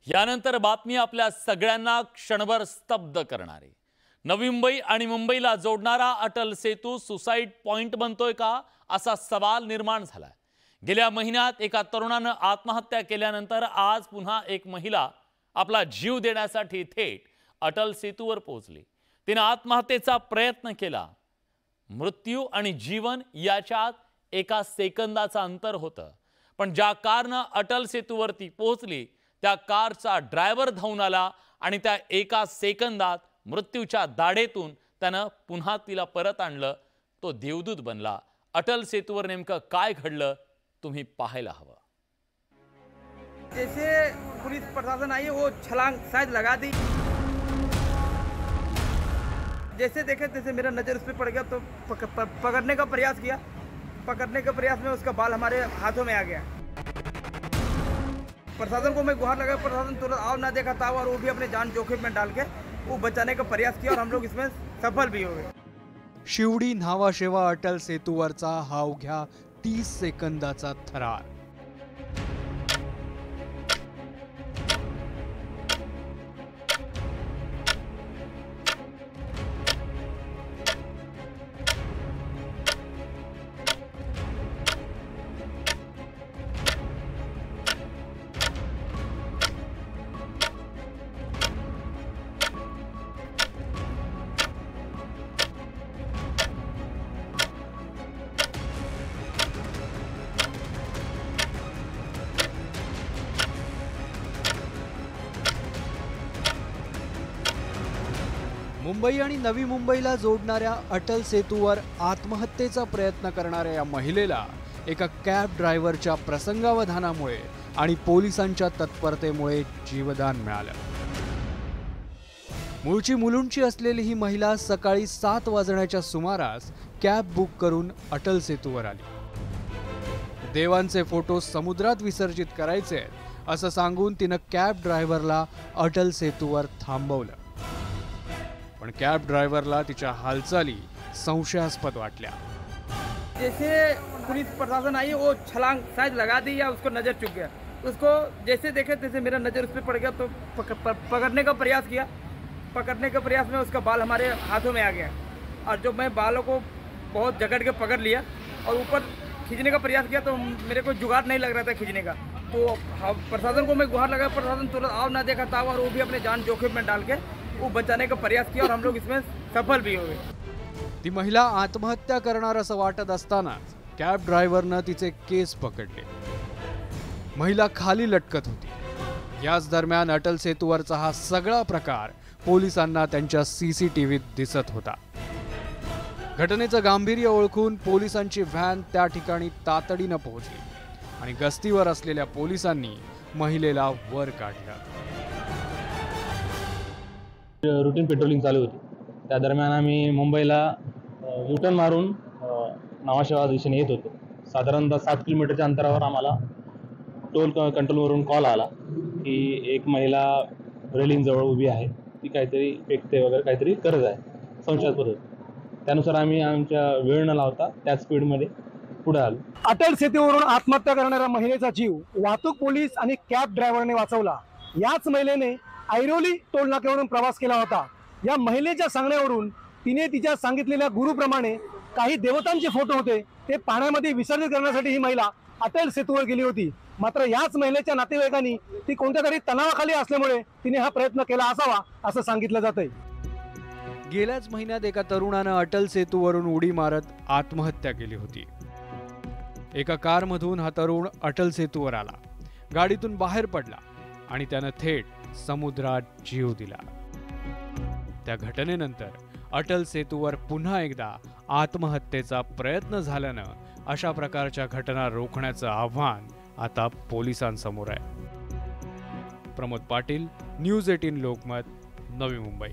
यानंतर बातमी आपल्या सगळ्यांना क्षणभर स्तब्ध करणारी। नवी मुंबई आणि मुंबईला जोडणारा अटल सेतू सुसाइड पॉइंट बनतोय का असा सवाल निर्माण झालाय। गेल्या महिन्यात एका तरुणाने आत्महत्या केल्यानंतर आज पुन्हा एक महिला आपला जीव देण्यासाठी थेट अटल सेतूवर पोहोचली। तिने आत्महत्येचा प्रयत्न केला। मृत्यू आणि जीवन याच्यात एका सेकंदाचा अंतर होतं, पण ज्या कारने अटल सेतूवरती पोहोचली त्या कारचा ड्रायव्हर धावून आला आणि त्या एका सेकंदात मृत्यूच्या दाढेतून त्यानं पुन्हा तिला परत आणलं। तो देवदूत बनला। अटल सेतूवर नेमकं काय घडलं तुम्ही पाहायला हवं। जैसे पुलिस प्रशासन आई वो छलांग शायद लगा दी, जैसे देखे तैसे मेरा नज़र उस पर पड़ गया तो पकड़ने का प्रयास किया। पकड़ने के प्रयास में उसका बाल हमारे हाथों में आ गया। प्रशासन को मैं गुहार लगा, प्रशासन तुरंत आव ना देखा था और वो भी अपने जान जोखिम में डाल के वो बचाने का प्रयास किया और हम लोग इसमें सफल भी हो गए। शिवडी न्हावाशेवा अटल सेतूवरचा हा अवघ्या 30 सेकंदाचा थरार। मुंबई आणि नवी मुंबईला जोडणाऱ्या अटल सेतूवर आत्महत्येचा प्रयत्न करणाऱ्या या महिलेला एका कॅब ड्रायव्हरच्या प्रसंगावधानामुळे आणि पोलिसांच्या तत्परतेमुळे जीवदान मिळालं। मूळची मुलुंडची असलेली ही महिला सकाळी 7 वाजण्याच्या सुमारास कॅब बुक करून अटल सेतूवर आली। देवांचे फोटो समुद्रात विसर्जित करायचे असं सांगून तिनं कॅब ड्रायव्हरला अटल सेतूवर थांबवलं, पण कॅब ड्रायव्हरला तिच्या हालचाली संशयास्पद वाटल्या। जैसे पुलिस प्रशासन आई वो छलांग शायद लगा दी या उसको नज़र चुक गया। उसको जैसे देखे तैसे मेरा नज़र उस पर पड़ गया तो पकड़ने का प्रयास किया। पकड़ने के प्रयास में उसका बाल हमारे हाथों में आ गया और जो मैं बालों को बहुत जकड़ के पकड़ लिया और ऊपर खींचने का प्रयास किया तो मेरे को जुगाड़ नहीं लग रहा था खींचने का। तो प्रशासन को मैं गुहार लगा, प्रशासन तुरंत आव ना देखा था और वो भी अपने जान जोखिम में डाल के वो बचाने का प्रयास किया और हम लोग इसमें सफल भी हो गए। ती महिला आत्महत्या करणार असं वाटत असतानाच कॅब ड्रायव्हरनं तिचे केस पकडले। महिला खाली लटकत होती। याच दरम्यान अटल सेतूवरचा हा सगळा प्रकार पोलिसांना त्यांच्या सीसीटीव्हीत दिसत होता। घटनेचं गांभीर्य ओळखून पोलिसांची व्हॅन त्या ठिकाणी तातडीनं पोहोचली आणि गस्तीवर असलेल्या पोलिसांनी महिलेला वर काढलं। रूटीन पेट्रोलिंग चालू होती। त्या दरम्यान आम्ही मुंबईला युटर्न मारून न्हावाशेवा दिशेने येत होतो। साधारणतः 7 किलोमीटरच्या अंतरावर आम्हाला टोल कंट्रोलवरून कॉल आला की एक महिला रेलिंग जवळ उभी आहे, ती काहीतरी फेकते वगैरे काहीतरी करत आहे, संशयास्पद होतं। त्यानुसार आम्ही आमच्या वेळ न लावता त्याच स्पीडमध्ये पुढे आलो। अटल सेतूवरून आत्महत्या करणाऱ्या महिलेचा जीव वाहतूक पोलीस आणि कॅब ड्रायव्हरने वाचवला। याच महिलेने ऐरोली टोल नाक्यावरून प्रवास केला होता। या महिलेच्या सांगण्यावरून तिने तिच्या सांगितलेल्या गुरुप्रमाणे काही देवतांचे फोटो होते ते पाण्यामध्ये विसर्जित करण्यासाठी ही महिला अटल सेतूवर गेली होती। मात्र याच महिलेच्या नातेवाईकांनी ती कोणत्या तरी तणावाखाली असल्यामुळे तिने हा प्रयत्न केला असावा असं सांगितलं जातंय। गेल्याच महिन्यात एका तरुणानं अटल सेतूवरून उडी मारत आत्महत्या केली होती। एका कारमधून हा तरुण अटल सेतूवर आला, गाडीतून बाहेर पडला आणि त्यानं थेट समुद्रात जीव दिला। त्या घटनेनंतर अटल सेतूवर पुन्हा एकदा आत्महत्येचा प्रयत्न झाल्यानं अशा प्रकारच्या घटना रोखण्याचं आव्हान आता पोलिसांसमोर आहे। प्रमोद पाटील, न्यूज 18 लोकमत, नवी मुंबई।